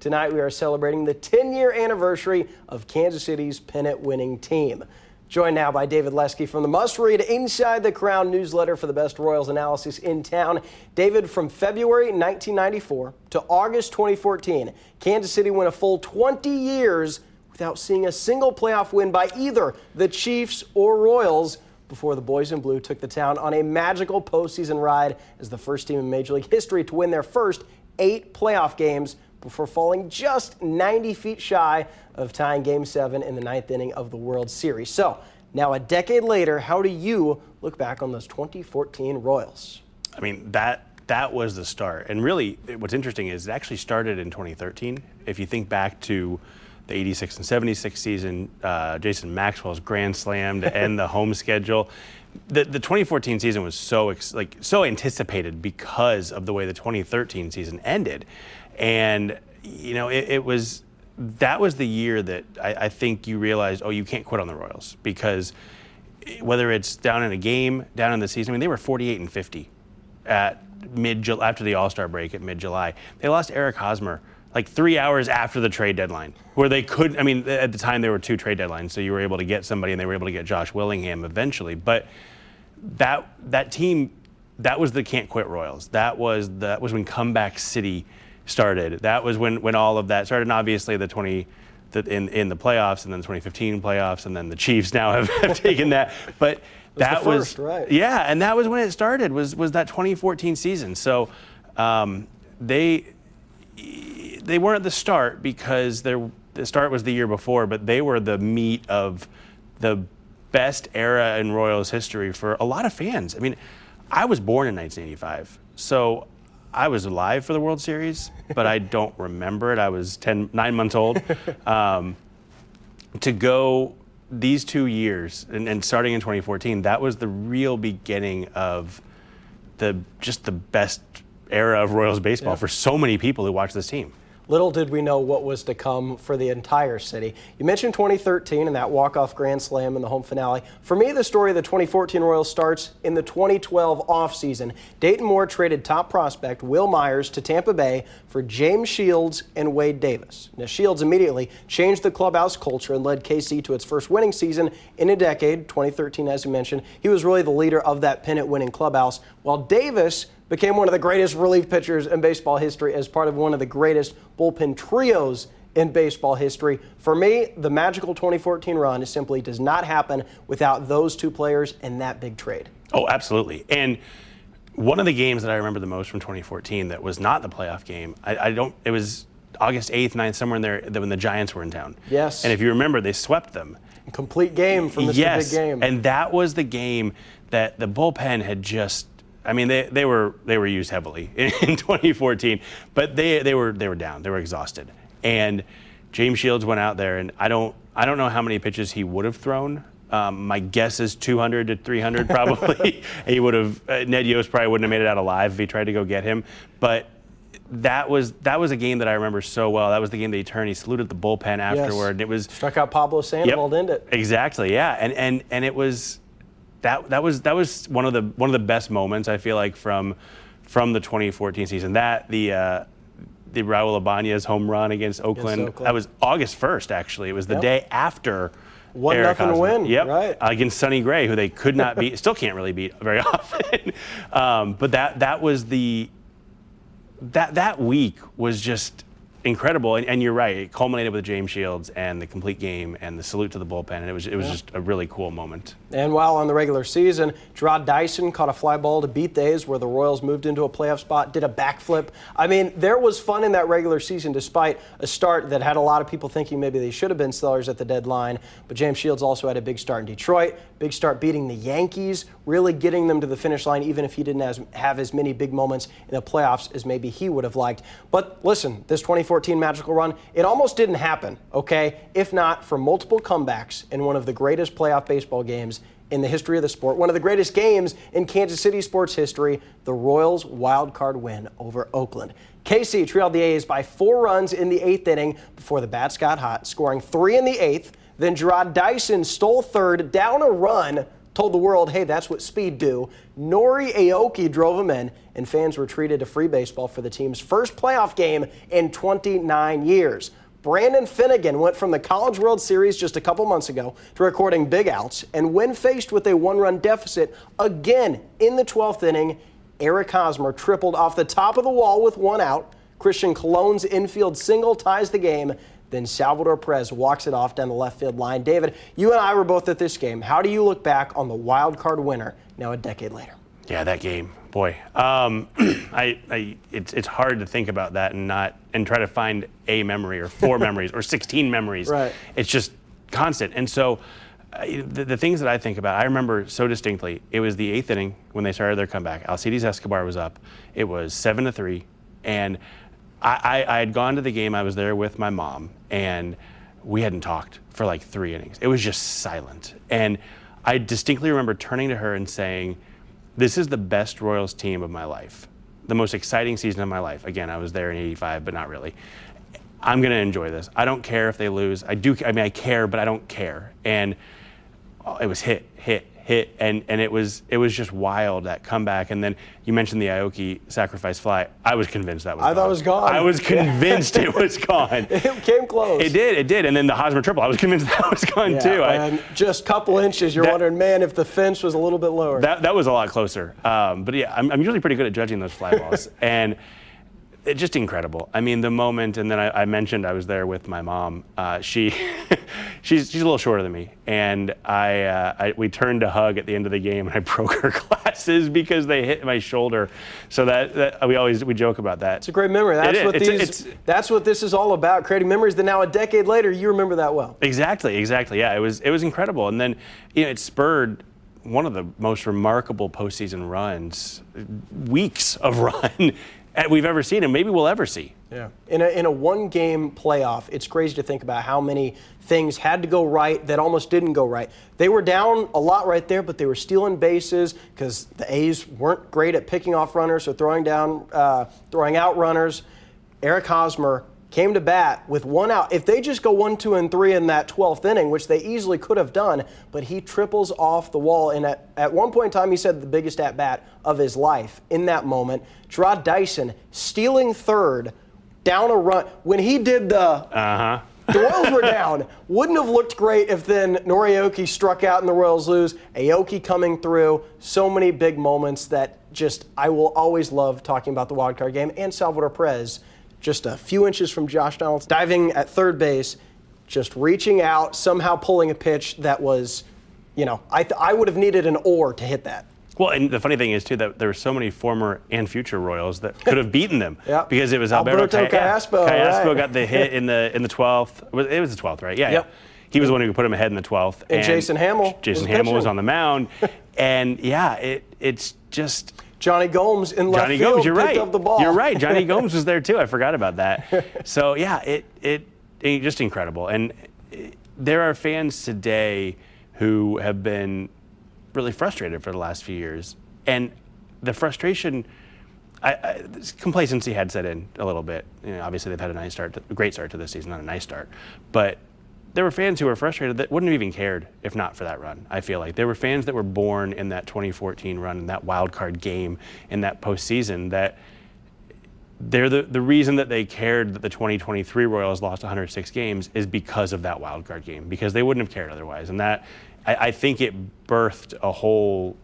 Tonight we are celebrating the 10-year anniversary of Kansas City's pennant-winning team. Joined now by David Lesky from the must-read Inside the Crown newsletter for the best Royals analysis in town. David, from February 1994 to August 2014, Kansas City went a full 20 years without seeing a single playoff win by either the Chiefs or Royals before the Boys in Blue took the town on a magical postseason ride as the first team in Major League history to win their first 8 playoff games before falling just 90 feet shy of tying Game 7 in the 9th inning of the World Series. So, now a decade later, how do you look back on those 2014 Royals? I mean, that was the start. And really, what's interesting is it actually started in 2013. If you think back to the 86 and 76 season, Jason Maxwell's grand slam to end the home schedule. The 2014 season was so anticipated because of the way the 2013 season ended. And, you know, that was the year that I think you realized, oh, you can't quit on the Royals, because whether it's down in a game, down in the season, I mean, they were 48-50 after the All-Star break at mid-July. They lost Eric Hosmer like 3 hours after the trade deadline, where they couldn't. I mean, at the time there were 2 trade deadlines, so you were able to get somebody, and they were able to get Josh Willingham eventually. But that team, that was the can't quit Royals. That was when Comeback City started. That was when all of that started. And obviously in the playoffs, and then the 2015 playoffs, and then the Chiefs now have taken that. But that was right. Yeah, and that was when it started. Was that 2014 season? So they weren't at the start because the start was the year before, but they were the meat of the best era in Royals history for a lot of fans. I mean, I was born in 1985, so I was alive for the World Series, but I don't remember it. I was 9 months old. To go these 2 years, and starting in 2014, that was the real beginning of just the best era of Royals baseball for so many people who watch this team. Little did we know what was to come for the entire city. You mentioned 2013 and that walk-off grand slam in the home finale. For me, the story of the 2014 Royals starts in the 2012 offseason. Dayton Moore traded top prospect Will Myers to Tampa Bay for James Shields and Wade Davis. Now, Shields immediately changed the clubhouse culture and led KC to its first winning season in a decade, 2013, as you mentioned. He was really the leader of that pennant-winning clubhouse, while Davis became one of the greatest relief pitchers in baseball history as part of one of the greatest bullpen trios in baseball history. For me, the magical 2014 run simply does not happen without those 2 players and that big trade. Oh, absolutely. And one of the games that I remember the most from 2014 that was not the playoff game, it was August 8th, 9th, somewhere in there when the Giants were in town. Yes. And if you remember, they swept them. A complete game from Mr. Yes. Big Game. And that was the game that the bullpen had just, I mean, they were used heavily in 2014, but they were down. They were exhausted. And James Shields went out there, and I don't know how many pitches he would have thrown. My guess is 200 to 300 probably. He would have. Ned Yost probably wouldn't have made it out alive if he tried to go get him. It was a game that I remember so well. That was the game that he turned. He saluted the bullpen afterward. Yes. It was struck out Pablo Sandoval, didn't it? Exactly. Yeah. And it was. That was one of the best moments, I feel like, from the 2014 season. The Raul Ibanez home run against Oakland. That was August 1st, actually. It was the day after 1-0 win. Yep. Right. Against Sonny Gray, who they could not beat, still can't really beat very often. But that was that week was just incredible, and you're right. It culminated with James Shields and the complete game and the salute to the bullpen, and it was just a really cool moment. And while on the regular season, Gerard Dyson caught a fly ball to beat the A's, where the Royals moved into a playoff spot, did a backflip. I mean, there was fun in that regular season, despite a start that had a lot of people thinking maybe they should have been sellers at the deadline. But James Shields also had a big start in Detroit, big start beating the Yankees, really getting them to the finish line, even if he didn't have as many big moments in the playoffs as maybe he would have liked. But listen, this 2014 magical run, it almost didn't happen, okay? If not for multiple comebacks in one of the greatest playoff baseball games in the history of the sport, one of the greatest games in Kansas City sports history, the Royals' wild card win over Oakland. KC trailed the A's by 4 runs in the 8th inning before the bats got hot, scoring 3 in the 8th. Then Gerard Dyson stole third, down a run told the world, hey, that's what speed do. Nori Aoki drove him in, and fans were treated to free baseball for the team's first playoff game in 29 years. Brandon Finnegan went from the College World Series just a couple months ago to recording big outs, and when faced with a one-run deficit again in the 12th inning, Eric Hosmer tripled off the top of the wall with one out. Christian Colon's infield single ties the game. Then Salvador Perez walks it off down the left field line. David, you and I were both at this game. How do you look back on the wild card winner now a decade later? Yeah, that game, boy. It's hard to think about that and try to find a memory or 4 memories or 16 memories. Right. It's just constant. And so the things that I think about, I remember so distinctly. It was the 8th inning when they started their comeback. Alcides Escobar was up. It was 7-3, and I had gone to the game. I was there with my mom, and we hadn't talked for like 3 innings. It was just silent. And I distinctly remember turning to her and saying, this is the best Royals team of my life, the most exciting season of my life. Again, I was there in '85, but not really. I'm going to enjoy this. I don't care if they lose. I care, but I don't care. And it was hit, and it was just wild, that comeback. And then you mentioned the Aoki sacrifice fly. I was convinced that was gone. I thought it was gone. I was convinced it was gone. It came close. It did. And then the Hosmer triple, I was convinced that was gone too. And just a couple inches, you're wondering, man, if the fence was a little bit lower. That was a lot closer. But yeah, I'm usually pretty good at judging those fly balls. And it's just incredible. I mean, the moment, and then I mentioned I was there with my mom. She's a little shorter than me, and we turned to hug at the end of the game, and I broke her glasses because they hit my shoulder. So that we joke about that. It's a great memory. That's what this is all about, creating memories that now a decade later you remember that well. Exactly. Yeah, it was incredible, and then it spurred one of the most remarkable postseason runs, weeks of run we've ever seen, and maybe we'll ever see. Yeah. In a one-game playoff, it's crazy to think about how many things had to go right that almost didn't go right. They were down a lot right there, but they were stealing bases because the A's weren't great at picking off runners or throwing out runners. Eric Hosmer came to bat with one out. If they just go 1, 2, and 3 in that 12th inning, which they easily could have done, but he triples off the wall. And at one point in time, he said the biggest at-bat of his life in that moment. Gerard Dyson stealing third, down a run. When he did the Royals were down. Wouldn't have looked great if then Nori Aoki struck out and the Royals lose. Aoki coming through. So many big moments that I will always love talking about the wild card game. And Salvador Perez, just a few inches from Josh Donaldson, diving at third base, just reaching out, somehow pulling a pitch that was, I would have needed an oar to hit that. Well, and the funny thing is, too, that there were so many former and future Royals that could have beaten them. Yep. Because it was Alberto Callaspo. Callaspo got the hit in the 12th. It was the 12th, right? Yeah. Yep. He was the one who put him ahead in the 12th. And Jason Hamill. Was on the mound. And, yeah, it's just... Johnny Gomes in left field picked up the ball. You're right. Johnny Gomes was there, too. I forgot about that. So, yeah, it just incredible. And there are fans today who have been really frustrated for the last few years. And the frustration, complacency had set in a little bit. Obviously, they've had a great start to this season, not a nice start. But there were fans who were frustrated that wouldn't have even cared if not for that run, I feel like. There were fans that were born in that 2014 run, in that wild card game, in that postseason, that they're the reason that they cared that the 2023 Royals lost 106 games is because of that wild card game, because they wouldn't have cared otherwise. And that, I think it birthed a whole,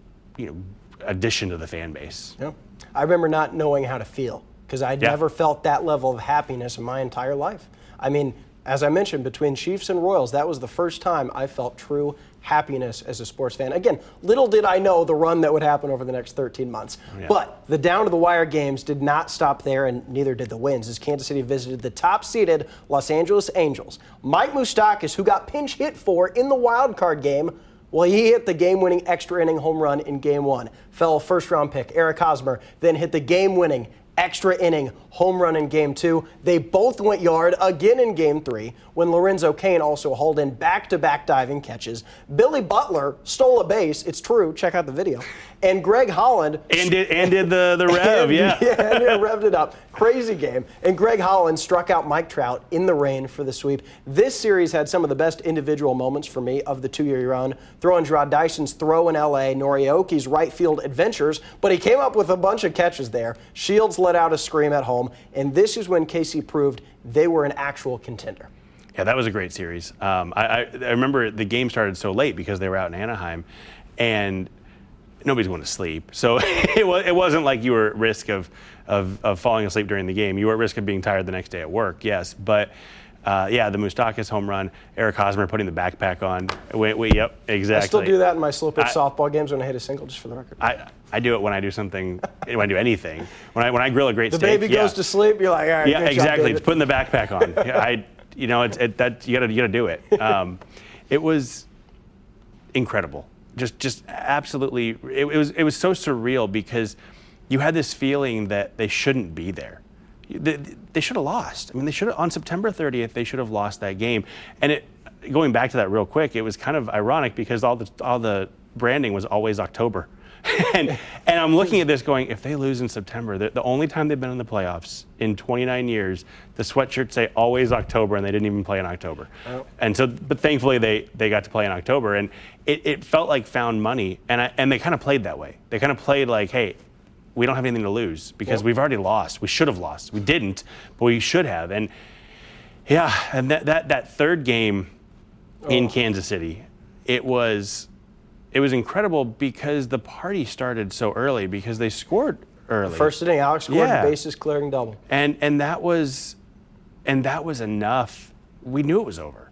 addition to the fan base. Yeah. I remember not knowing how to feel because I'd never felt that level of happiness in my entire life. I mean, as I mentioned, between Chiefs and Royals, that was the first time I felt true happiness as a sports fan. Again, little did I know the run that would happen over the next 13 months. Yeah. But the down-to-the-wire games did not stop there, and neither did the wins, as Kansas City visited the top-seeded Los Angeles Angels. Mike Moustakas, who got pinch hit for in the wild card game, well, he hit the game-winning extra-inning home run in Game 1. Fellow first-round pick Eric Hosmer then hit the game-winning extra inning home run in Game 2. They both went yard again in Game 3 when Lorenzo Cain also hauled in back-to-back diving catches. Billy Butler stole a base. It's true. Check out the video. And Greg Holland did the rev, yeah, revved it up. Crazy game. And Greg Holland struck out Mike Trout in the rain for the sweep. This series had some of the best individual moments for me of the two-year run. Throwing Gerard Dyson's throw in L.A., Norioki's right field adventures, but he came up with a bunch of catches there. Shields let out a scream at home, and this is when KC proved they were an actual contender. Yeah, that was a great series. I remember the game started so late because they were out in Anaheim, and nobody's going to sleep. So it wasn't like you were at risk of falling asleep during the game. You were at risk of being tired the next day at work, yes. But, the Moustakas home run, Eric Hosmer putting the backpack on. Yep, exactly. I still do that in my slow pitch softball games when I hit a single, just for the record. I do it when I do something, when I do anything. When I grill a great steak. The baby goes to sleep, you're like, all right, yeah, exactly. Job, it's putting the backpack on. You gotta do it. It was incredible. Just absolutely. It was so surreal because you had this feeling that they shouldn't be there. They should have lost. I mean, they should have on September 30th. They should have lost that game. And going back to that real quick, it was kind of ironic because all the branding was always October. and I'm looking at this going, if they lose in September, the only time they've been in the playoffs in 29 years, the sweatshirts say always October, and they didn't even play in October. Oh. And so, but thankfully they got to play in October, and it felt like found money, and they kind of played that way. They kind of played like, hey, we don't have anything to lose because we've already lost. We should have lost. We didn't, but we should have. And yeah, and that third game in Kansas City, it was incredible because the party started so early because they scored early. First inning, Alex scored bases clearing double. And that was enough. We knew it was over.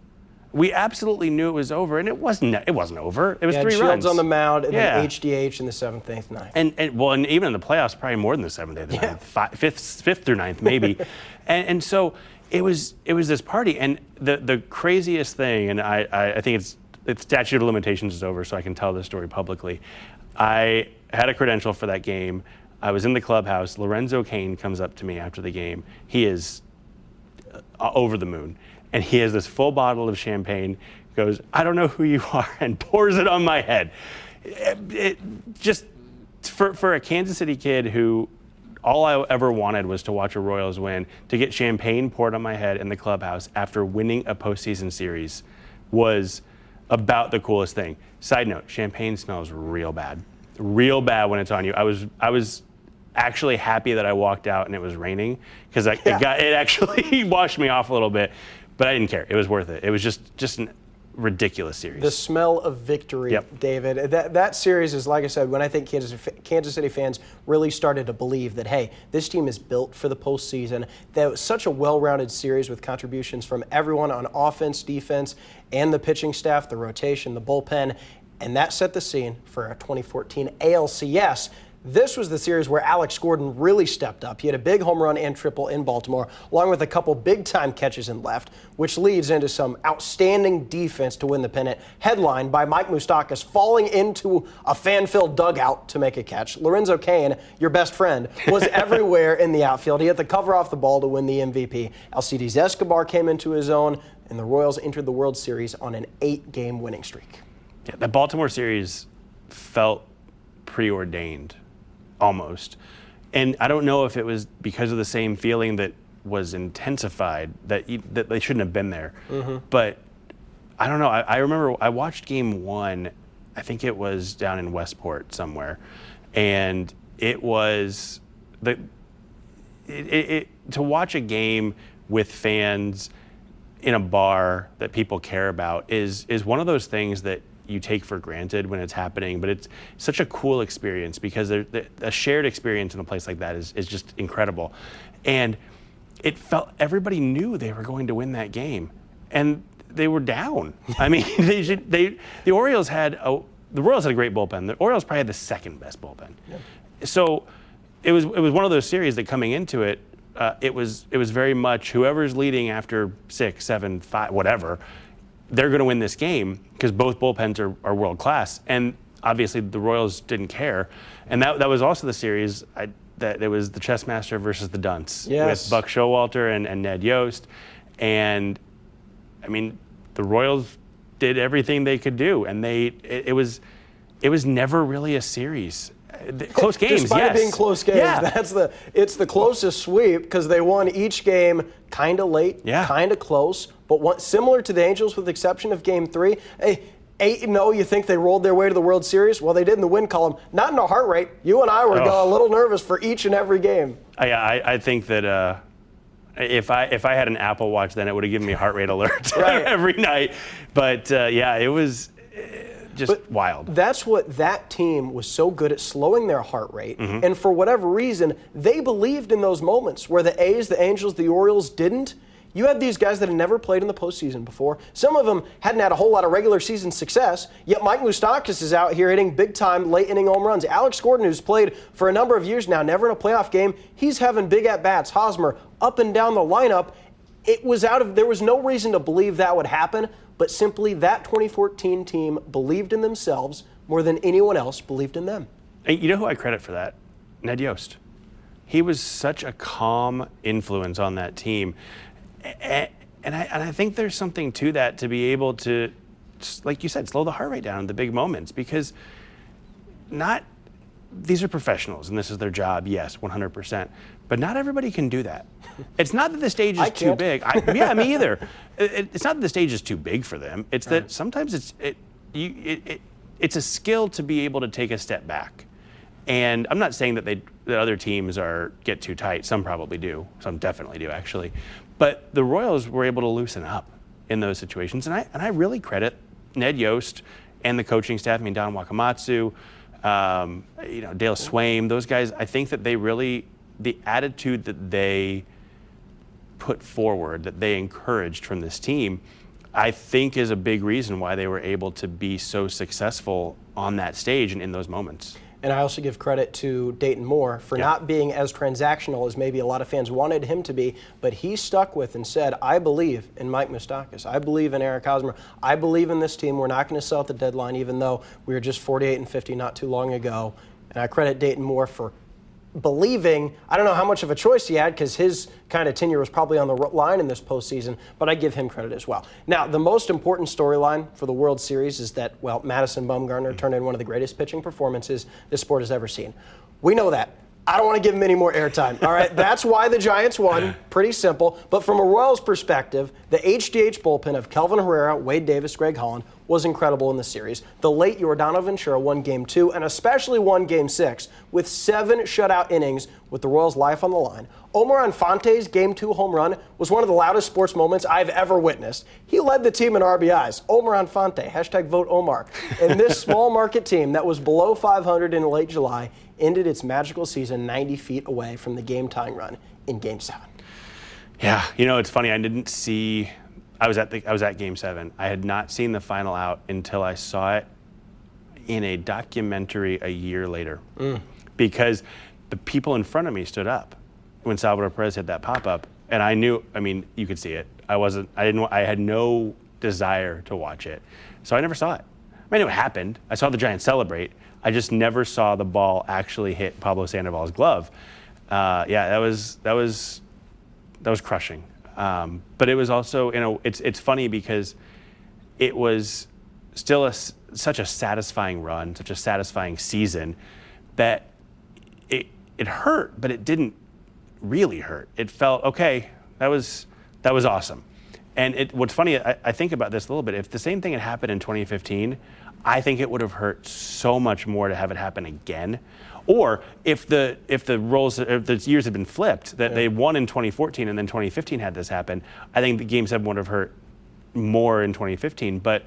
We absolutely knew it was over, and it wasn't over. It was 3 runs. Shields on the mound, and then HDH in the 7th, 8th, 9th. And even in the playoffs, probably more than the 7th, 8th, 9th, 5th through 9th maybe. and so it was this party, and the craziest thing, and I think it's statute of limitations is over, so I can tell this story publicly. I had a credential for that game. I was in the clubhouse. Lorenzo Cain comes up to me after the game. He is over the moon. And he has this full bottle of champagne, goes, I don't know who you are, and pours it on my head. It just, for a Kansas City kid who all I ever wanted was to watch a Royals win, to get champagne poured on my head in the clubhouse after winning a postseason series was about the coolest thing. Side note, champagne smells real bad when it's on you. I was actually happy that I walked out and it was raining because it actually washed me off a little bit, but I didn't care. It was worth it. It was just a ridiculous series. The smell of victory, David. That series is, like I said, when I think Kansas City fans really started to believe that, hey, this team is built for the postseason. That was such a well-rounded series with contributions from everyone on offense, defense, and the pitching staff, the rotation, the bullpen, and that set the scene for a 2014 ALCS. This was the series where Alex Gordon really stepped up. He had a big home run and triple in Baltimore, along with a couple big-time catches in left, which leads into some outstanding defense to win the pennant, headlined by Mike Moustakas falling into a fan-filled dugout to make a catch. Lorenzo Cain, your best friend, was everywhere in the outfield. He had the cover off the ball to win the MVP. Alcides Escobar came into his own, and the Royals entered the World Series on an 8-game winning streak. Yeah, the Baltimore series felt preordained. Almost. And I don't know if it was because of the same feeling that was intensified that they shouldn't have been there. Mm-hmm. But I don't know. I remember I watched game 1. I think it was down in Westport somewhere. And it was to watch a game with fans in a bar that people care about is one of those things that you take for granted when it's happening, but it's such a cool experience because a shared experience in a place like that is just incredible. And it felt everybody knew they were going to win that game, and they were down. I mean, the Royals had a great bullpen. The Orioles probably had the second best bullpen. Yeah. So it was one of those series that coming into it, it was very much whoever's leading after 6, 7, 5, whatever. They're going to win this game because both bullpens are world class, and obviously the Royals didn't care, and that was also the series. that it was the chess master versus the dunce Yes. with Buck Showalter and Ned Yost. And I mean, the Royals did everything they could do, and it was never really a series. Close games, Despite yes. it being close games, Yeah. it's the closest sweep because they won each game kind of late, kind of close, but similar to the Angels with the exception of Game 3. Hey, 8-0, you think they rolled their way to the World Series? Well, they did in the win column. Not in a heart rate. You and I were a little nervous for each and every game. I think that if I had an Apple Watch, then it would have given me a heart rate alert Right. every night. But it was just wild. That's what that team was so good at, slowing their heart rate. And for whatever reason, they believed in those moments where the A's, the Angels, the Orioles didn't. You had these guys that had never played in the postseason before. Some of them hadn't had a whole lot of regular season success, yet Mike Moustakas is out here hitting big-time late-inning home runs. Alex Gordon, who's played for a number of years now, never in a playoff game, he's having big at-bats. Hosmer up and down the lineup. There was no reason to believe that would happen, but simply that 2014 team believed in themselves more than anyone else believed in them. And you know who I credit for that? Ned Yost. He was such a calm influence on that team. And I think there's something to that, to be able to, like you said, slow the heart rate down in the big moments, because these are professionals and this is their job, yes, 100%. But not everybody can do that. It's not that the stage is too big. Yeah, me either. It's not that the stage is too big for them. It's that sometimes it's a skill to be able to take a step back. And I'm not saying that other teams get too tight. Some probably do. Some definitely do, actually. But the Royals were able to loosen up in those situations, and I really credit Ned Yost and the coaching staff. I mean, Don Wakamatsu, Dale Swaim, those guys. I think that the attitude that they put forward, that they encouraged from this team, I think is a big reason why they were able to be so successful on that stage and in those moments. And I also give credit to Dayton Moore for not being as transactional as maybe a lot of fans wanted him to be, but he stuck with and said, I believe in Mike Moustakas. I believe in Eric Hosmer. I believe in this team. We're not going to sell at the deadline, even though we were just 48-50 not too long ago. And I credit Dayton Moore for believing. I don't know how much of a choice he had because his kind of tenure was probably on the line in this postseason, but I give him credit as well. Now, the most important storyline for the World Series is that, Madison Bumgarner turned in one of the greatest pitching performances this sport has ever seen. We know that. I don't want to give him any more airtime. All right, that's why the Giants won. Pretty simple. But from a Royals perspective, the HDH bullpen of Kelvin Herrera, Wade Davis, Greg Holland was incredible in the series. The late Yordano Ventura won Game 2 and especially won Game 6 with 7 shutout innings with the Royals' life on the line. Omar Infante's Game 2 home run was one of the loudest sports moments I've ever witnessed. He led the team in RBIs. Omar Infante, #vote Omar. And this small market team that was below 500 in late July ended its magical season 90 feet away from the game-tying run in Game 7. Yeah, it's funny. I was at Game 7. I had not seen the final out until I saw it in a documentary a year later, because the people in front of me stood up when Salvador Perez hit that pop-up, and I knew. I mean, you could see it. I had no desire to watch it, so I never saw it. I knew it happened. I saw the Giants celebrate. I just never saw the ball actually hit Pablo Sandoval's glove. That was crushing. But it was also, it's funny because it was still such a satisfying run, such a satisfying season that it hurt, but it didn't really hurt. It felt, okay, that was awesome. And what's funny, I think about this a little bit. If the same thing had happened in 2015, I think it would have hurt so much more to have it happen again. Or if the years had been flipped, that they won in 2014 and then 2015 had this happen, I think the Game 7 would have hurt more in 2015. But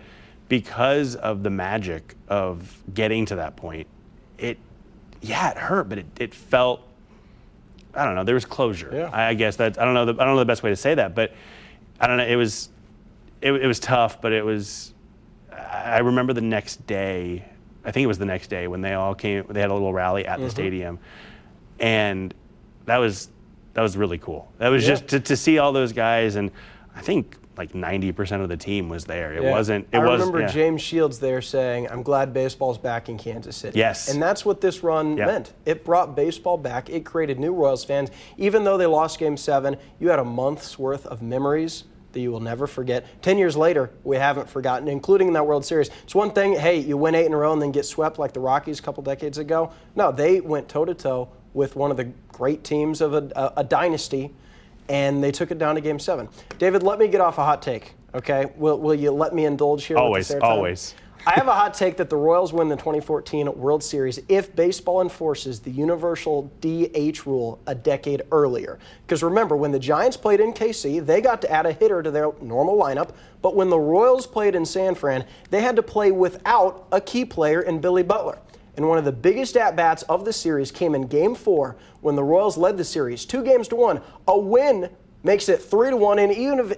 because of the magic of getting to that point, it hurt, but it felt, I don't know, there was closure. Yeah. I guess I don't know the best way to say that, but I don't know, it was tough, but it was. I remember the next day, I think it was the next day when they all came, they had a little rally at the stadium, and that was really cool. That was just to see all those guys, and I think like 90% of the team was there. It Yeah. wasn't. I remember James Shields there saying, "I'm glad baseball's back in Kansas City." Yes. And that's what this run meant. It brought baseball back. It created new Royals fans. Even though they lost Game 7, you had a month's worth of memories that you will never forget. 10 years later, we haven't forgotten, including in that World Series. It's one thing, hey, you win 8 in a row and then get swept like the Rockies a couple decades ago. No, they went toe-to-toe with one of the great teams of a dynasty, and they took it down to Game 7. David, let me get off a hot take, okay? Will you let me indulge here? Always, always. I have a hot take that the Royals win the 2014 World Series if baseball enforces the universal DH rule a decade earlier. Because remember, when the Giants played in KC, they got to add a hitter to their normal lineup. But when the Royals played in San Fran, they had to play without a key player in Billy Butler. And one of the biggest at-bats of the series came in Game 4 when the Royals led the series 2-1. A win makes it 3-1, and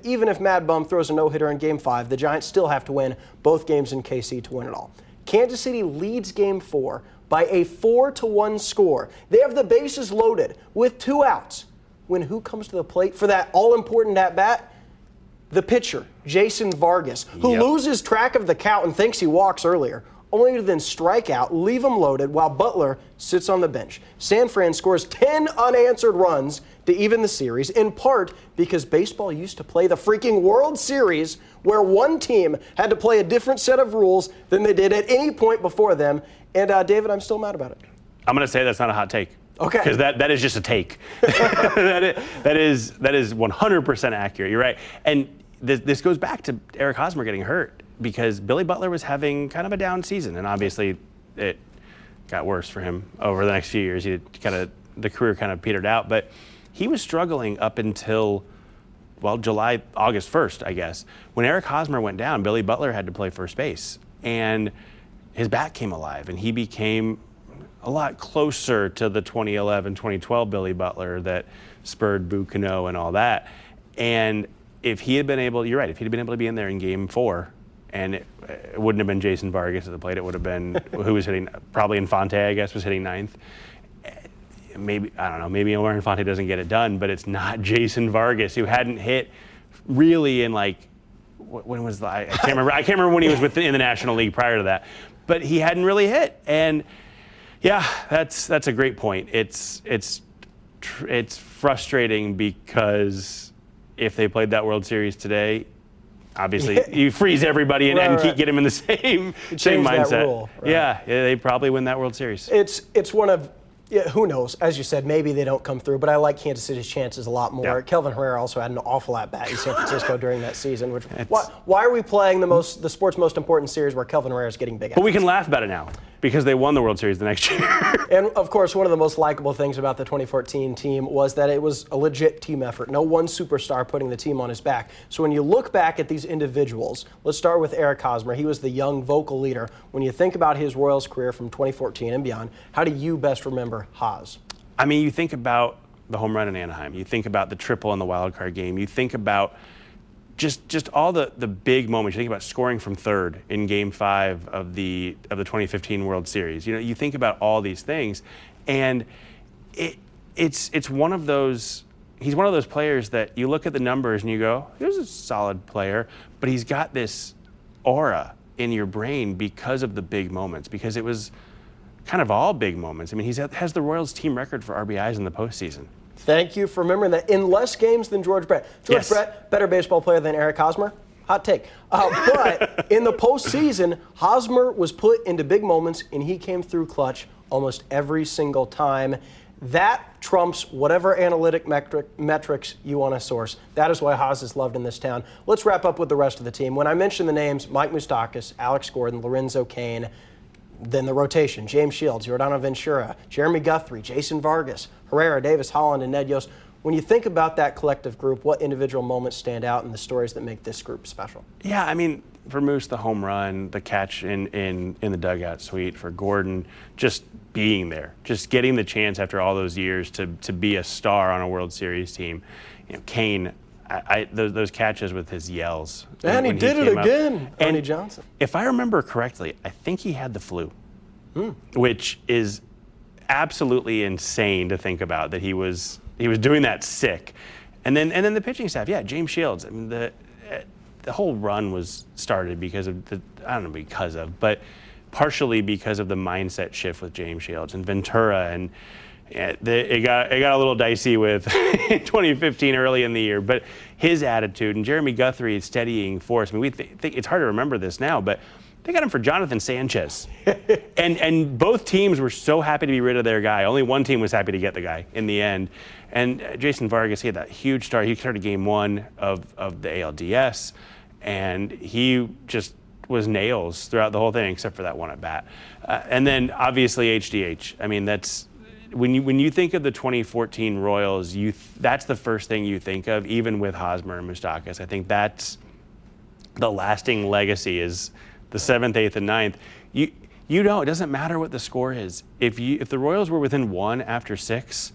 even if Mad Bum throws a no-hitter in Game 5, the Giants still have to win both games in KC to win it all. Kansas City leads Game 4 by a 4-1 score. They have the bases loaded with 2 outs. When who comes to the plate for that all-important at-bat? The pitcher, Jason Vargas, who loses track of the count and thinks he walks earlier, only to then strike out, leave him loaded while Butler sits on the bench. San Fran scores 10 unanswered runs to even the series, in part because baseball used to play the freaking World Series where one team had to play a different set of rules than they did at any point before them. And David, I'm still mad about it. I'm going to say that's not a hot take. Okay. Because that is just a take. that is 100% accurate. You're right. And this goes back to Eric Hosmer getting hurt, because Billy Butler was having kind of a down season, and obviously it got worse for him over the next few years. The career kind of petered out, but he was struggling up until, well, August 1st, I guess. When Eric Hosmer went down, Billy Butler had to play first base, and his bat came alive, and he became a lot closer to the 2011-2012 Billy Butler that spurred Boo Cano and all that. And if he had been able, you're right, if he'd been able to be in there in Game 4, and it wouldn't have been Jason Vargas at the plate. It would have been who was hitting, probably Infante, I guess, was hitting 9th. Maybe, I don't know, maybe Omar Infante doesn't get it done, but it's not Jason Vargas, who hadn't hit really in when was I can't remember when he was in the National League prior to that. But he hadn't really hit. And yeah, that's a great point. It's frustrating because if they played that World Series today, obviously, you freeze everybody and get them in the same mindset. That rule, right. Yeah, they probably win that World Series. It's one of, who knows? As you said, maybe they don't come through, but I like Kansas City's chances a lot more. Yeah. Kelvin Herrera also had an awful at-bat in San Francisco during that season. Why are we playing the sport's most important series where Kelvin Herrera is getting big at-bats? But we can laugh about it now because they won the World Series the next year. And, of course, one of the most likable things about the 2014 team was that it was a legit team effort. No one superstar putting the team on his back. So when you look back at these individuals, let's start with Eric Hosmer. He was the young vocal leader. When you think about his Royals career from 2014 and beyond, how do you best remember Hos? I mean, you think about the home run in Anaheim. You think about the triple in the wild card game. You think about just all the big moments. You think about scoring from third in Game 5 of the 2015 World Series. You know, you think about all these things, and it's one of those. He's one of those players that you look at the numbers and you go, "Here's a solid player," but he's got this aura in your brain because of the big moments. Because it was kind of all big moments. I mean, he has the Royals team record for RBIs in the postseason. Thank you for remembering that. In less games than George Brett. George Brett, better baseball player than Eric Hosmer. Hot take. But in the postseason, Hosmer was put into big moments, and he came through clutch almost every single time. That trumps whatever analytic metrics you want to source. That is why Hos is loved in this town. Let's wrap up with the rest of the team. When I mention the names, Mike Moustakas, Alex Gordon, Lorenzo Cain, then the rotation, James Shields, Yordano Ventura, Jeremy Guthrie, Jason Vargas, Herrera, Davis Holland, and Ned Yost. When you think about that collective group, what individual moments stand out and the stories that make this group special? Yeah, I mean, for Moose, the home run, the catch in the dugout suite, for Gordon, just being there, just getting the chance after all those years to be a star on a World Series team. You know, Kane, those catches with his yells. And he did it again, Ernie Johnson. If I remember correctly, I think he had the flu, which is absolutely insane to think about, that he was doing that sick. And then the pitching staff, James Shields. I mean, the whole run was started because of I don't know because of, but partially because of the mindset shift with James Shields and Ventura, and it got a little dicey with 2015 early in the year. But his attitude and Jeremy Guthrie steadying force. I mean, we think it's hard to remember this now, but they got him for Jonathan Sanchez, and both teams were so happy to be rid of their guy. Only one team was happy to get the guy in the end. And Jason Vargas, he had that huge start. He started game one of the ALDS, and he just was nails throughout the whole thing, except for that one at bat. And then obviously HDH. I mean, that's when you think of the 2014 Royals, that's the first thing you think of, even with Hosmer and Moustakas. I think that's the lasting legacy is the 7th, 8th, and 9th. You know, it doesn't matter what the score is. If the Royals were within 1 after 6,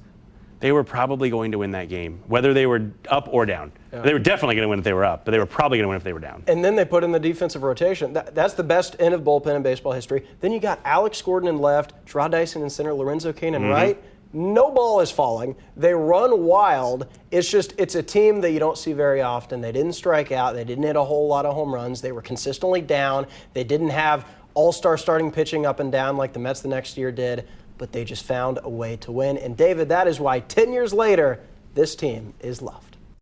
they were probably going to win that game, whether they were up or down. Yeah. They were definitely going to win if they were up, but they were probably going to win if they were down. And then they put in the defensive rotation. That's the best end of bullpen in baseball history. Then you got Alex Gordon in left, Gerard Dyson in center, Lorenzo Cain in right. No ball is falling. They run wild. It's a team that you don't see very often. They didn't strike out. They didn't hit a whole lot of home runs. They were consistently down. They didn't have all-star starting pitching up and down like the Mets the next year did, but they just found a way to win. And David, that is why 10 years later, this team is loved.